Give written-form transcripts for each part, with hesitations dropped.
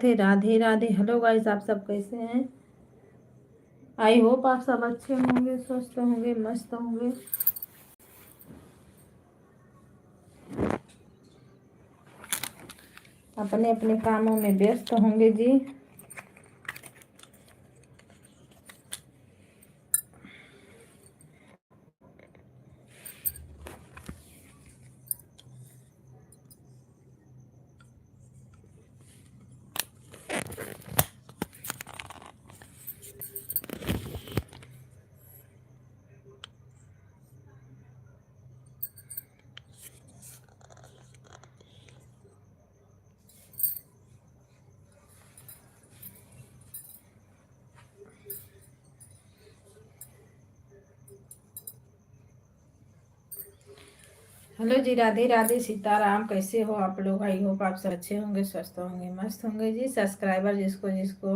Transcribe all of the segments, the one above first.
Radhe Radhe Radhe. Hello guys, आप सब कैसे हैं? आई होप आप सब अच्छे होंगे, स्वस्थ होंगे, मस्त होंगे। अपने अपने कामों में व्यस्त होंगे जी। हेलो जी, राधे राधे, सीताराम। कैसे हो आप लोग? आई होप आप सब अच्छे होंगे, स्वस्थ होंगे, मस्त होंगे जी। सब्सक्राइबर जिसको जिसको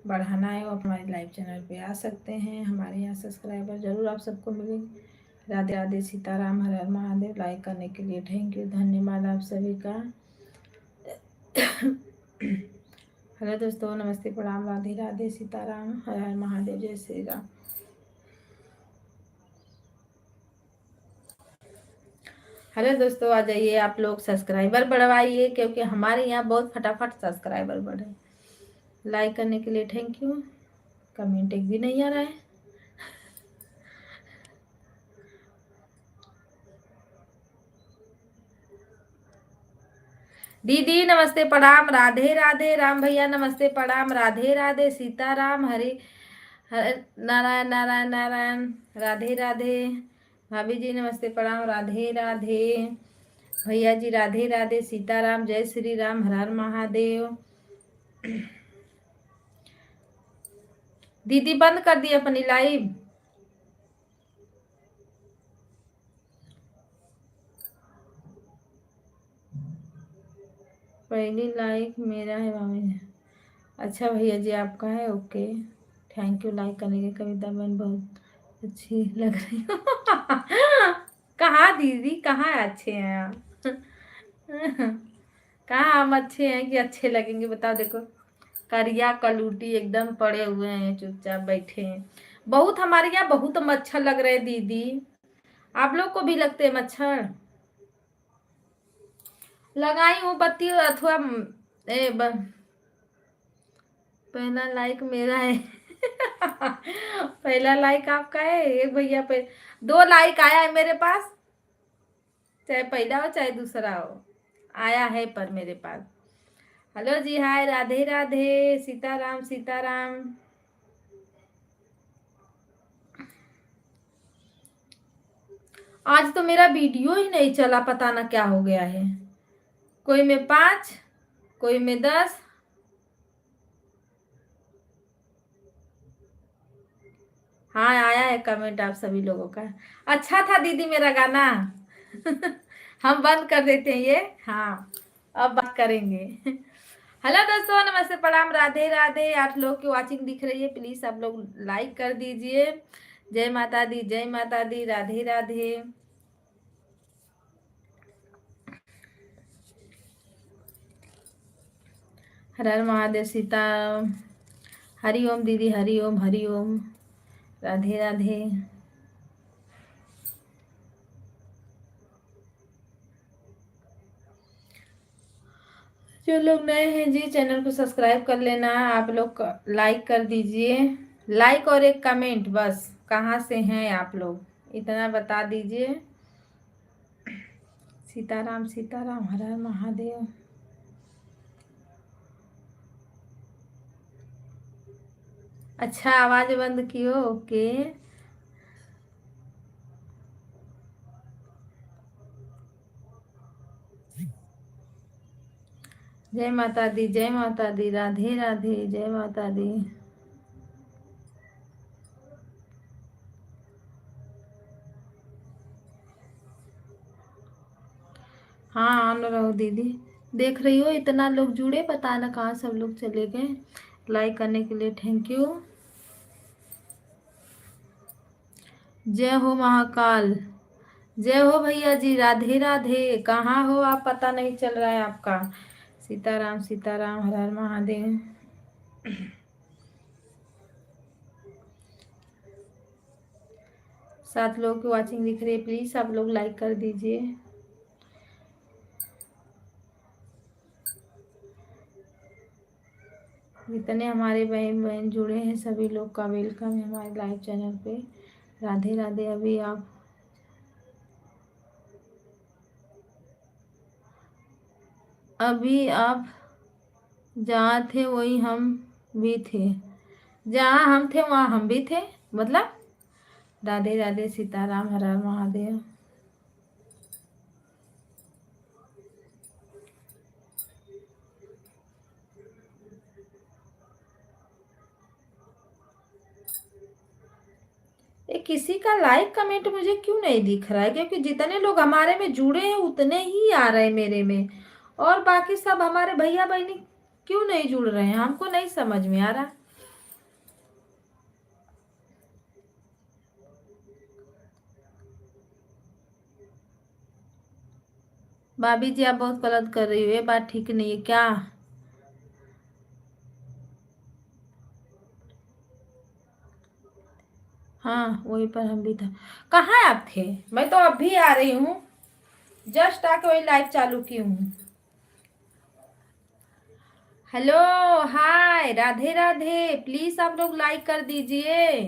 बढ़ाना है वो हमारे लाइव चैनल पे आ सकते हैं। हमारे यहाँ सब्सक्राइबर जरूर आप सबको मिलेंगे। राधे राधे, सीताराम, हर हर महादेव। लाइक करने के लिए थैंक यू, धन्यवाद आप सभी का। हेलो दोस्तों, नमस्ते, प्रणाम, राधे राधे, सीताराम, हर हर महादेव, जय श्री राम। हेलो दोस्तों, आ जाइए आप लोग, सब्सक्राइबर बढ़वाइए क्योंकि हमारे यहाँ बहुत फटाफट सब्सक्राइबर बढ़े। लाइक करने के लिए थैंक यू। कमेंट एक भी नहीं आ रहा है। दीदी नमस्ते, प्रणाम, राधे राधे। राम भैया नमस्ते, प्रणाम, राधे राधे, सीताराम, हरे हरे, नारायण नारायण नारायण, राधे राधे। भाभी जी नमस्ते, प्रणाम, राधे राधे। भैया जी राधे राधे, सीताराम, जय श्री राम, हर हर महादेव। दीदी बंद कर दी अपनी लाइव। पहली लाइक मेरा है मामी। अच्छा भैया जी, आपका है, ओके। थैंक यू लाइक करने के। कविता बहन बहुत अच्छी लग रही हो। कहाँ दीदी, कहाँ अच्छे हैं आप? कहाँ हम अच्छे हैं कि अच्छे लगेंगे, बताओ। देखो करिया कलूटी एकदम पड़े हुए हैं, चुपचाप बैठे हैं। बहुत हमारे यहाँ बहुत मच्छर लग रहे हैं दीदी। आप लोग को भी लगते हैं मच्छर? लगाई हूँ बत्ती अथवा पहला लाइक मेरा है। पहला लाइक आपका है, एक भैया पे 2 लाइक आया है मेरे पास। चाहे पहला हो चाहे दूसरा हो, आया है पर मेरे पास। हेलो जी, हाय, राधे राधे, सीताराम सीताराम। आज तो मेरा वीडियो ही नहीं चला, पता ना क्या हो गया है। कोई में 5, कोई में 10। हाँ, आया है कमेंट आप सभी लोगों का। अच्छा था दीदी मेरा गाना। हम बंद कर देते हैं ये। हाँ, अब बात करेंगे। हेलो दोस्तों, नमस्ते, प्रणाम, राधे राधे। 8 लोग की वाचिंग दिख रही है, प्लीज आप लोग लाइक कर दीजिए। जय माता दी, जय माता दी, राधे राधे। हर हर महादेव, सीता। हरि ओम दीदी, हरि ओम, हरि ओम, राधे राधे। जो लोग नए हैं जी, चैनल को सब्सक्राइब कर लेना। आप लोग लाइक कर दीजिए, लाइक और एक कमेंट बस। कहाँ से हैं आप लोग, इतना बता दीजिए। सीताराम सीताराम, हर हर महादेव। अच्छा, आवाज बंद की हो, ओके। जय माता दी, जय माता दी, राधे राधे, जय माता दी। हाँ, ऑन रहो दीदी। देख रही हो इतना लोग जुड़े, पता ना कहाँ सब लोग चले गए। लाइक करने के लिए थैंक यू। जय हो महाकाल। जय हो भैया जी, राधे राधे। कहाँ हो आप, पता नहीं चल रहा है आपका। सीताराम सीताराम, हर हर महादेव। 7 लोग की वॉचिंग दिख रही है, प्लीज आप लोग लाइक कर दीजिए। जितने हमारे बहन बहन जुड़े हैं सभी लोग का वेलकम है हमारे लाइव चैनल पे। राधे राधे। अभी आप जहाँ थे वही हम भी थे, जहाँ हम थे वहाँ हम भी थे, मतलब। राधे राधे सीताराम, हर हर महादेव। ये किसी का लाइक कमेंट मुझे क्यों नहीं दिख रहा है? क्योंकि जितने लोग हमारे में जुड़े हैं उतने ही आ रहे हैं मेरे में, और बाकी सब हमारे भैया बहनी क्यों नहीं जुड़ रहे हैं? हमको नहीं समझ में आ रहा। भाभी जी आप बहुत गलत कर रही हो, ये बात ठीक नहीं है क्या? हाँ वहीं पर हम भी था। कहाँ आप थे? मैं तो अभी आ रही हूँ, जस्ट आके वही लाइव चालू की हूँ। Hello, hi, Radhe Radhe. Please आप लोग लाइक कर दीजिए,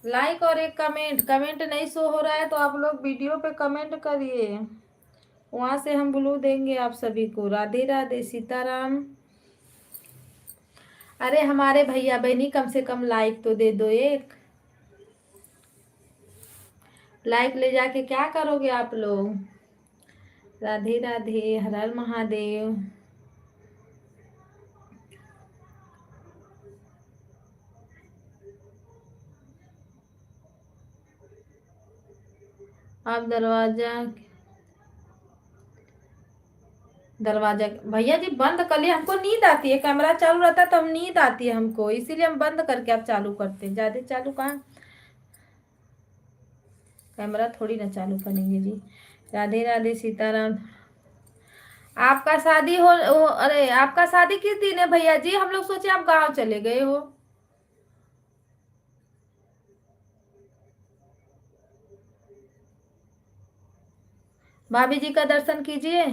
लाइक और एक कमेंट। कमेंट नहीं शो हो रहा है तो आप लोग वीडियो पे कमेंट करिए, वहां से हम ब्लू देंगे आप सभी को। राधे राधे सीताराम। अरे हमारे भैया बहनी कम से कम लाइक तो दे दो, एक लाइक ले जाके क्या करोगे आप लोग? राधे राधे, हर हर महादेव। आप दरवाजा दरवाजा भैया जी बंद कर लिए, हमको नींद आती है। कैमरा चालू रहता है तो हम नींद आती है हमको, इसीलिए हम बंद करके आप चालू करते हैं। ज्यादा चालू कहाँ, कैमरा थोड़ी ना चालू करेंगे जी। राधे राधे सीताराम। आपका शादी अरे आपका शादी किस दिन है भैया जी? हम लोग सोचे आप गांव चले गए हो। भाभी जी का दर्शन कीजिए,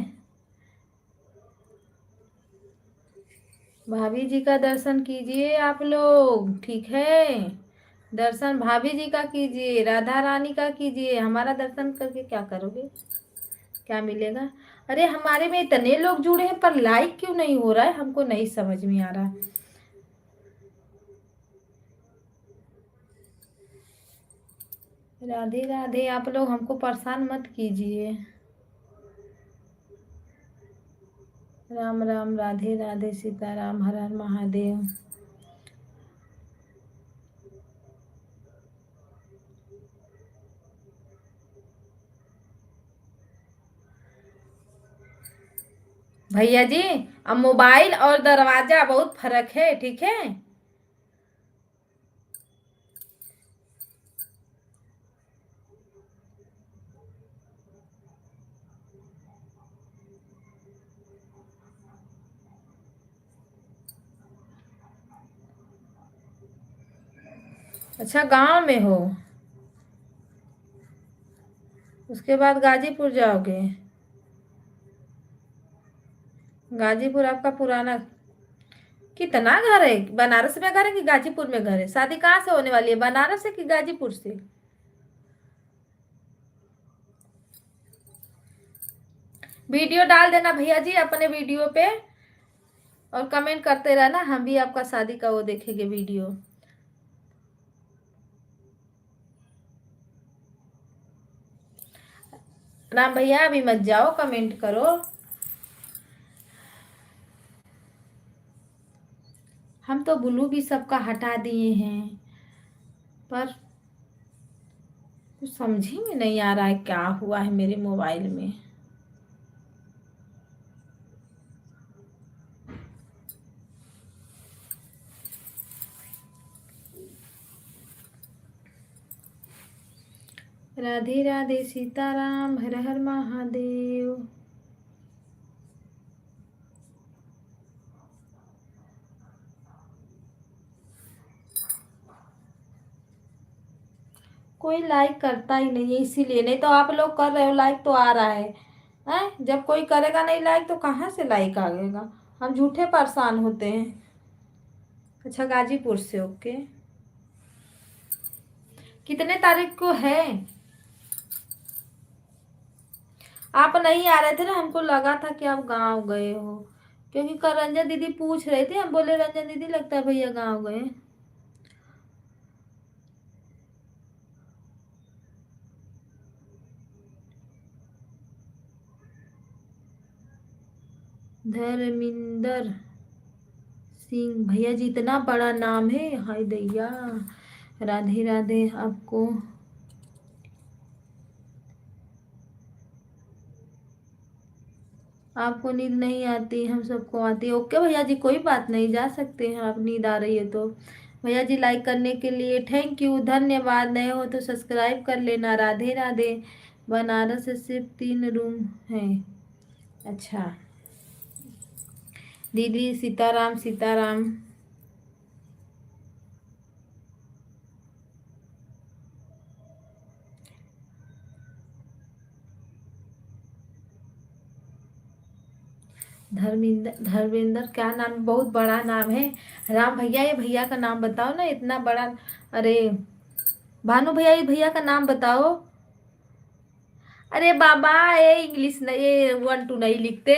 भाभी जी का दर्शन कीजिए आप लोग, ठीक है? दर्शन भाभी जी का कीजिए, राधा रानी का कीजिए। हमारा दर्शन करके क्या करोगे, क्या मिलेगा? अरे हमारे में इतने लोग जुड़े हैं पर लाइक क्यों नहीं हो रहा है? हमको नहीं समझ में आ रहा। राधे राधे, आप लोग हमको परेशान मत कीजिए। राम राम, राधे राधे सीताराम, हर हर महादेव। भैया जी अब मोबाइल और दरवाजा बहुत फर्क है, ठीक है? अच्छा गांव में हो, उसके बाद गाजीपुर जाओगे? गाजीपुर आपका पुराना कितना घर है? बनारस में घर है कि गाजीपुर में घर है? शादी कहाँ से होने वाली है, बनारस से कि गाजीपुर से? वीडियो डाल देना भैया जी अपने वीडियो पे, और कमेंट करते रहना, हम भी आपका शादी का वो देखेंगे वीडियो। राम भैया अभी मत जाओ, कमेंट करो। हम तो ब्लू भी सबका हटा दिए हैं, पर कुछ समझ ही में नहीं आ रहा है क्या हुआ है मेरे मोबाइल में। राधे राधे सीताराम, हर हर महादेव। कोई लाइक करता ही नहीं है, इसीलिए। नहीं तो आप लोग कर रहे हो लाइक तो आ रहा है। हैं, जब कोई करेगा नहीं लाइक तो कहाँ से लाइक आएगा। हम झूठे परेशान होते हैं। अच्छा, गाजीपुर से, ओके। कितने तारीख को है? आप नहीं आ रहे थे ना, हमको लगा था कि आप गांव गए हो, क्योंकि कल रंजन दीदी पूछ रहे थे, हम बोले रंजन दीदी लगता है भैया गांव गए। धर्मिंदर सिंह भैया जी, इतना बड़ा नाम है, हाय दैया। राधे राधे आपको। आपको नींद नहीं आती, हम सबको आती है। ओके भैया जी, कोई बात नहीं, जा सकते हैं आप, नींद आ रही है तो। भैया जी लाइक करने के लिए थैंक यू, धन्यवाद। नए हो तो सब्सक्राइब कर लेना। राधे राधे। बनारस से सिर्फ 3 रूम हैं। अच्छा दीदी, सीताराम सीताराम। धर्मेंद्र, धर्मेंद्र क्या नाम, बहुत बड़ा नाम है। राम भैया, ये भैया का नाम बताओ ना, इतना बड़ा। अरे भानु भैया, ये भैया का नाम बताओ। अरे बाबा, ये इंग्लिश नहीं, ये 1 2 नहीं लिखते।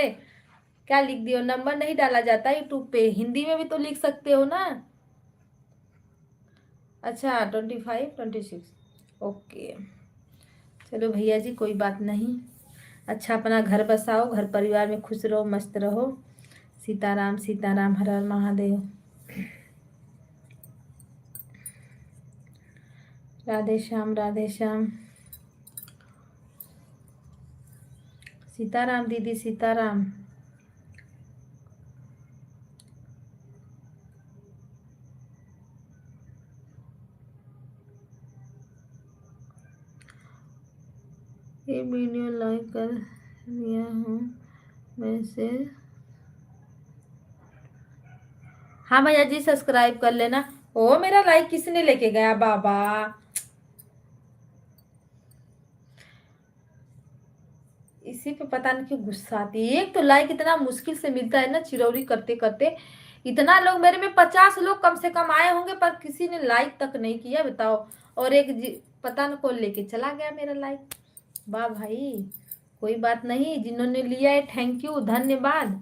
क्या लिख दियो, नंबर नहीं डाला जाता यूट्यूब पे, हिंदी में भी तो लिख सकते हो ना। अच्छा, 25 26, ओके। चलो भैया जी, कोई बात नहीं। अच्छा, अपना घर बसाओ, घर परिवार में खुश रहो, मस्त रहो। सीताराम सीताराम, हर हर महादेव। राधे श्याम राधे श्याम। सीताराम दीदी, सीताराम। ये वीडियो लाइक कर दिया हूँ वैसे। हाँ भैया जी, सब्सक्राइब कर लेना। ओ, मेरा लाइक किसने लेके गया बाबा। इसी पे पता नहीं क्यों गुस्सा आती है। एक तो लाइक इतना मुश्किल से मिलता है ना, चिरौरी करते करते। इतना लोग, मेरे में 50 लोग कम से कम आए होंगे, पर किसी ने लाइक तक नहीं किया, बताओ। और एक पता न कौन लेके चला गया मेरा लाइक। वाह भाई, कोई बात नहीं, जिन्होंने लिया है थैंक यू, धन्यवाद।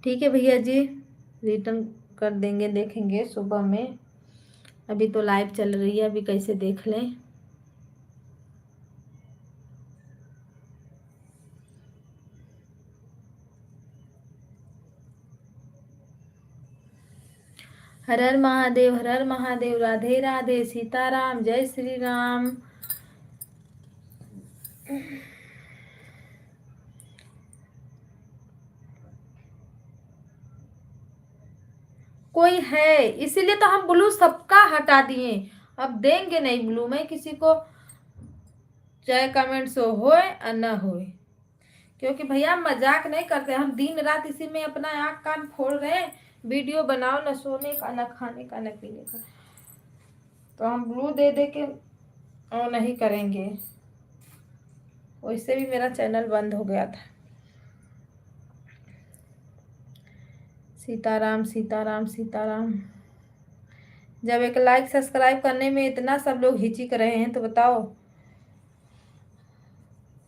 ठीक है भैया जी, रिटर्न कर देंगे, देखेंगे सुबह में। अभी तो लाइव चल रही है, अभी कैसे देख लें। हर हर महादेव, हर हर महादेव। राधे राधे, सीताराम, जय श्री राम। कोई है, इसीलिए तो हम ब्लू सबका हटा दिए। अब देंगे नहीं ब्लू में किसी को, चाहे कमेंट्स होए या न होए। क्योंकि भैया मजाक नहीं करते, हम दिन रात इसी में अपना आँख कान फोड़ रहे हैं। वीडियो बनाओ, न सोने का, न खाने का, न पीने का। तो हम ब्लू दे दे के वो नहीं करेंगे। वैसे भी मेरा चैनल बंद हो गया था। सीताराम सीताराम सीताराम। जब एक लाइक सब्सक्राइब करने में इतना सब लोग हिचक रहे हैं तो बताओ।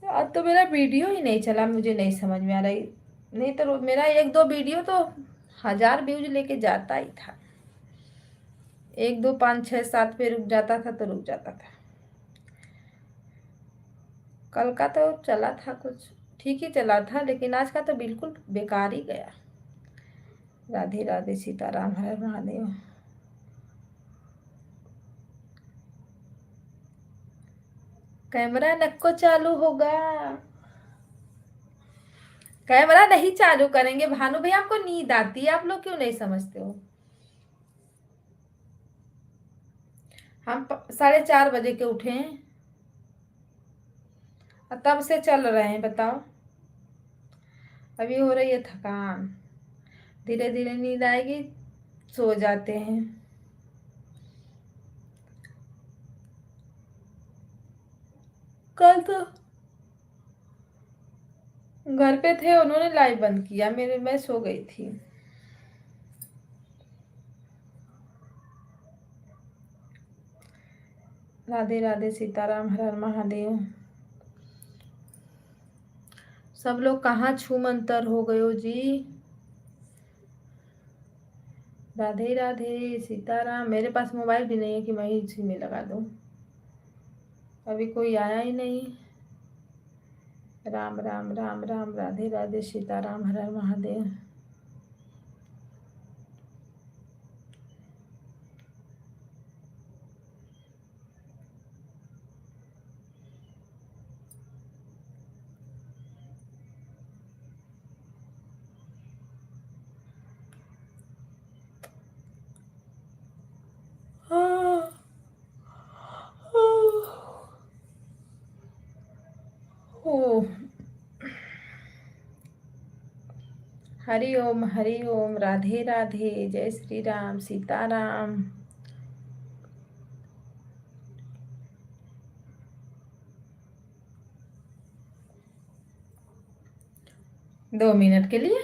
अब तो मेरा वीडियो ही नहीं चला, मुझे नहीं समझ में आ रही। नहीं तो मेरा 1 2 वीडियो तो 1000 व्यूज लेके जाता ही था। 1 2 5 6 7 पे रुक जाता था तो रुक जाता था। कल का तो चला था, कुछ ठीक ही चला था, लेकिन आज का तो बिल्कुल बेकार ही गया। राधे राधे, सीताराम, हर हर महादेव। कैमरा नको चालू होगा। कैमरा नहीं चालू करेंगे भानु भैया, हमको नींद आती है, आप लोग क्यों नहीं समझते हो। हम 4:30 बजे के उठे हैं और तब से चल रहे हैं, बताओ। अभी हो रही है थकान, धीरे धीरे नींद आएगी। सो जाते हैं। कल तो घर पे थे, उन्होंने लाइव बंद किया, मैं सो गई थी। राधे राधे, सीताराम, हर हर महादेव। सब लोग कहाँ छू मंतर हो गए हो जी। राधे राधे, सीताराम। मेरे पास मोबाइल भी नहीं है कि मैं ही इसी में लगा दूं। अभी कोई आया ही नहीं। राम राम राम राम, राधे राधे, सीताराम, हर हर महादेव। ओ, हरि ओम, राधे राधे, जय श्री राम, सीताराम। दो मिनट के लिए?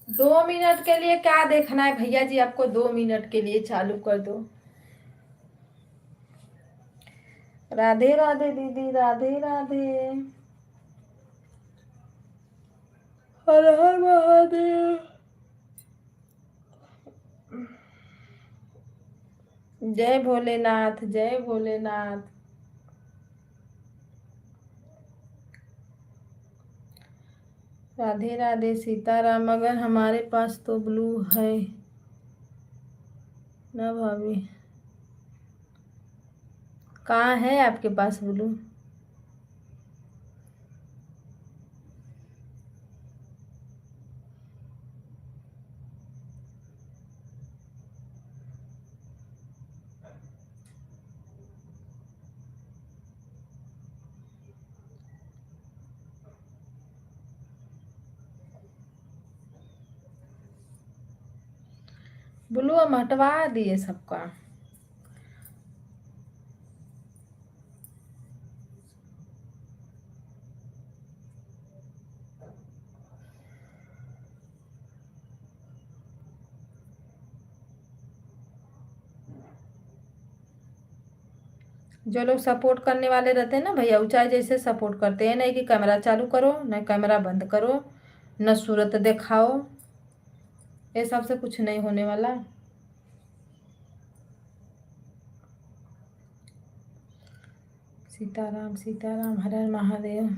2 मिनट के लिए क्या देखना है भैया जी आपको? 2 मिनट के लिए चालू कर दो। राधे राधे दीदी, राधे राधे, हर हर महादेव। जय भोलेनाथ, जय भोलेनाथ। राधे राधे, सीताराम। मगर हमारे पास तो ब्लू है ना भाभी। कहाँ है आपके पास ब्लू? ब्लू हम हटवा दिए सबका। जो लोग सपोर्ट करने वाले रहते हैं ना भैया, ऊंचाई जैसे सपोर्ट करते हैं, नहीं कि कैमरा चालू करो, न कैमरा बंद करो, न सूरत दिखाओ। ये सबसे कुछ नहीं होने वाला। सीताराम, सीताराम, हर हर महादेव।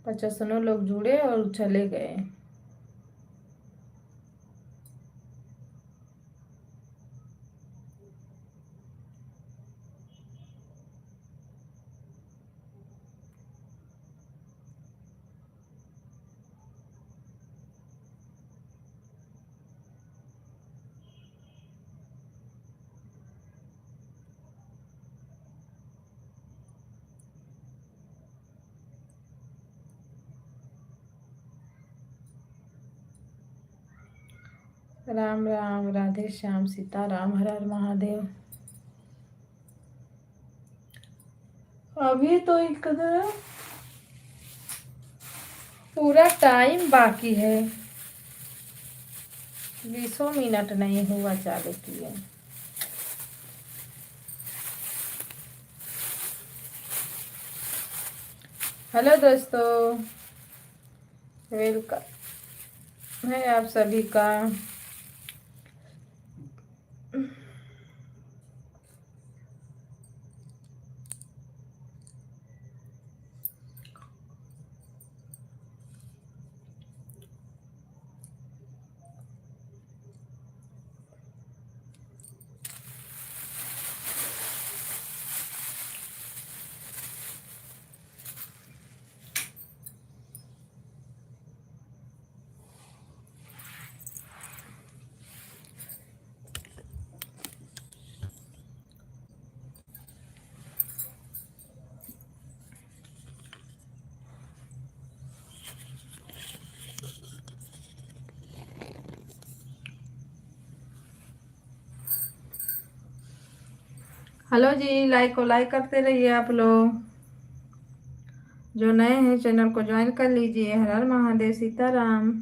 पचासनों लोग जुड़े और चले गए। राम राम, राधे श्याम, सीताराम, हर हर महादेव। अभी तो एक पूरा टाइम बाकी है। 20 मिनट नहीं हुआ चालू किए। हेलो दोस्तों, वेलकम है आप सभी का। हेलो जी, लाइक को लाइक करते रहिए आप लोग। जो नए हैं चैनल को ज्वाइन कर लीजिए। हर हर महादेव, सीताराम।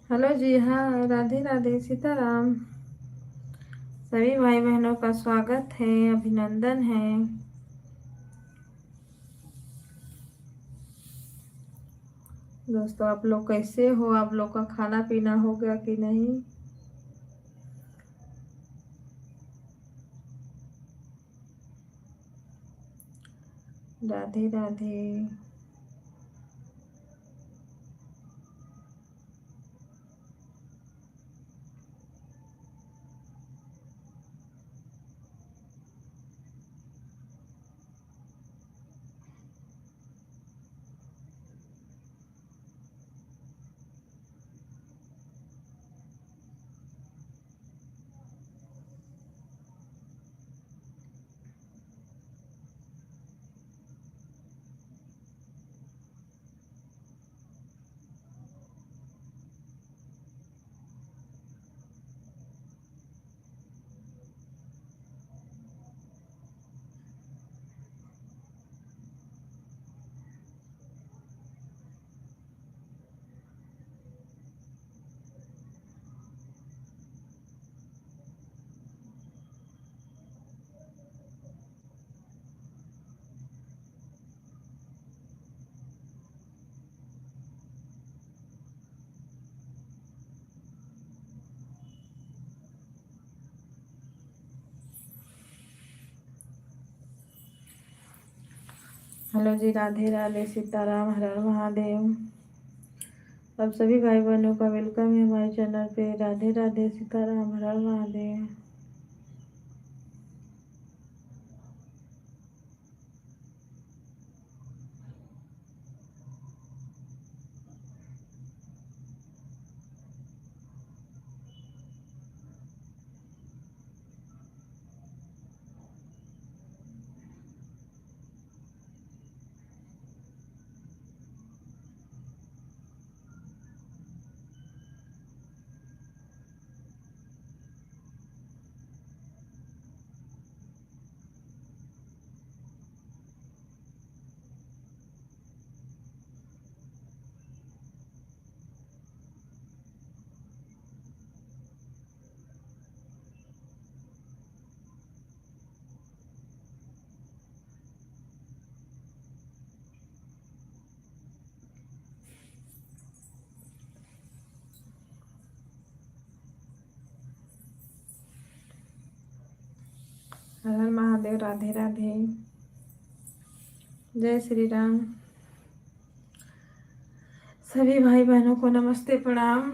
हेलो जी, हाँ, राधे राधे, सीताराम। सभी भाई बहनों का स्वागत है, अभिनंदन है। दोस्तों, आप लोग कैसे हो? आप लोग का खाना पीना हो गया कि नहीं? राधे राधे। हेलो जी, राधे राधे, सीताराम, हर हर महादेव। अब सभी भाई बहनों का वेलकम है हमारे चैनल पे। राधे राधे, सीताराम, हर हर महादेव। हर हर महादेव, राधे राधे, जय श्री राम। सभी भाई बहनों को नमस्ते, प्रणाम।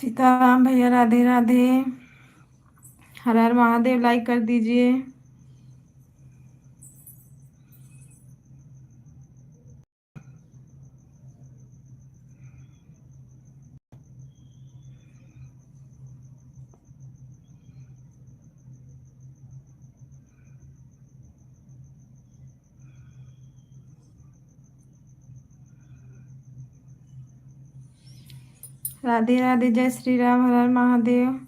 सीताराम भैया, राधे राधे। हर हर महादेव, लाइक कर दीजिए। राधे राधे, जय श्री राम, हर हर महादेव।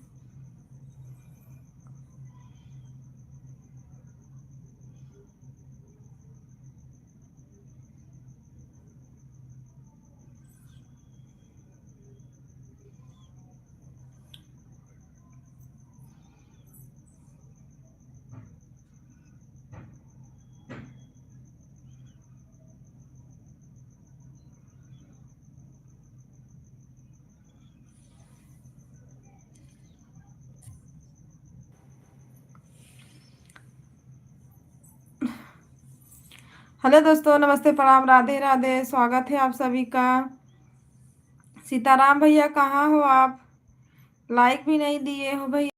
हेलो दोस्तों, नमस्ते, प्रणाम, राधे राधे। स्वागत है आप सभी का। सीताराम भैया, कहाँ हो आप? लाइक भी नहीं दिए हो भैया।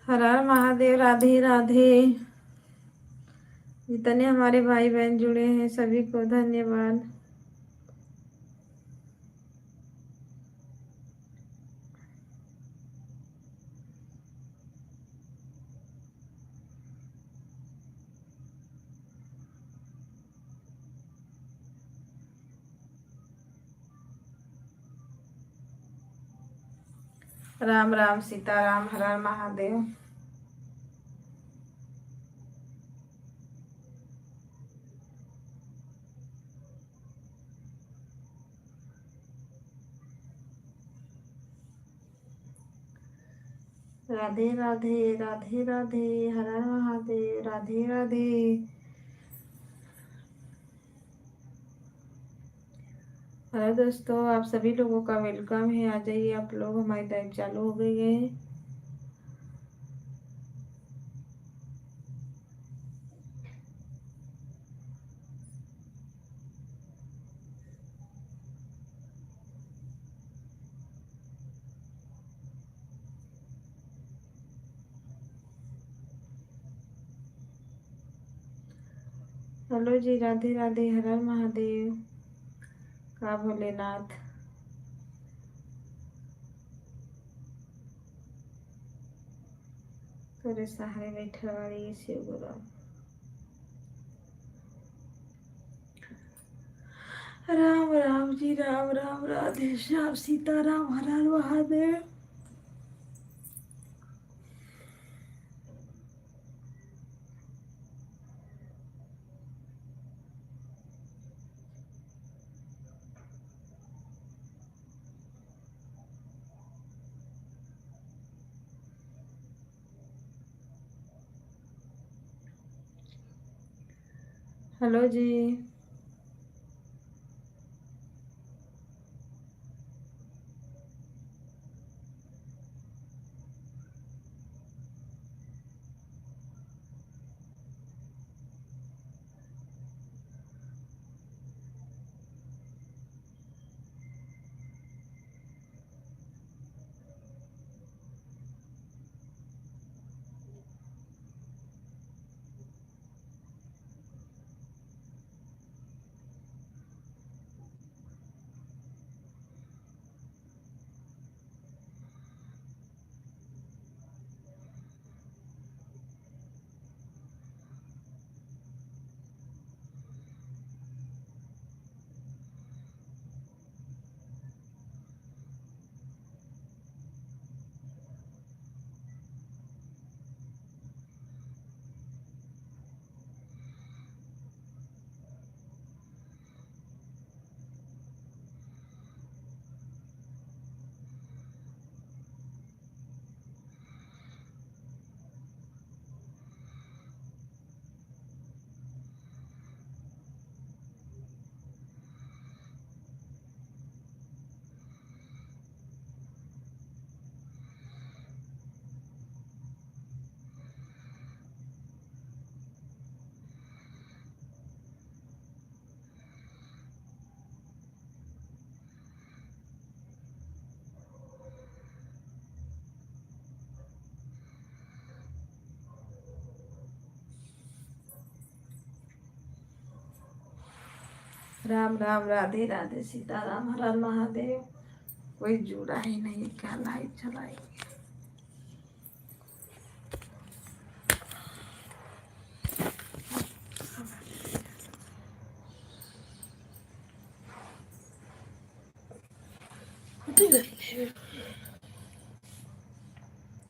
हर हर महादेव, राधे राधे। जितने हमारे भाई बहन जुड़े हैं सभी को धन्यवाद। राम राम, सीताराम, हर हर महादेव। राधे राधे, राधे राधे, हर हर महादेव, राधे राधे। हेलो दोस्तों, आप सभी लोगों का वेलकम है। आ जाइए आप लोग, हमारी लाइव चालू हो गई है। हेलो जी, राधे राधे, हर हर महादेव। का भोलेनाथ। तोरे सहारे बैठे वाली शिव गुरु। राम राम जी, राम राम, राधे श्याम, सीताराम, हर हर महादेव। हेलो जी। राम राम, राधे राधे, सीताराम, हर हर महादेव। कोई जुड़ा ही नहीं, क्या लाइट चलाएंगे।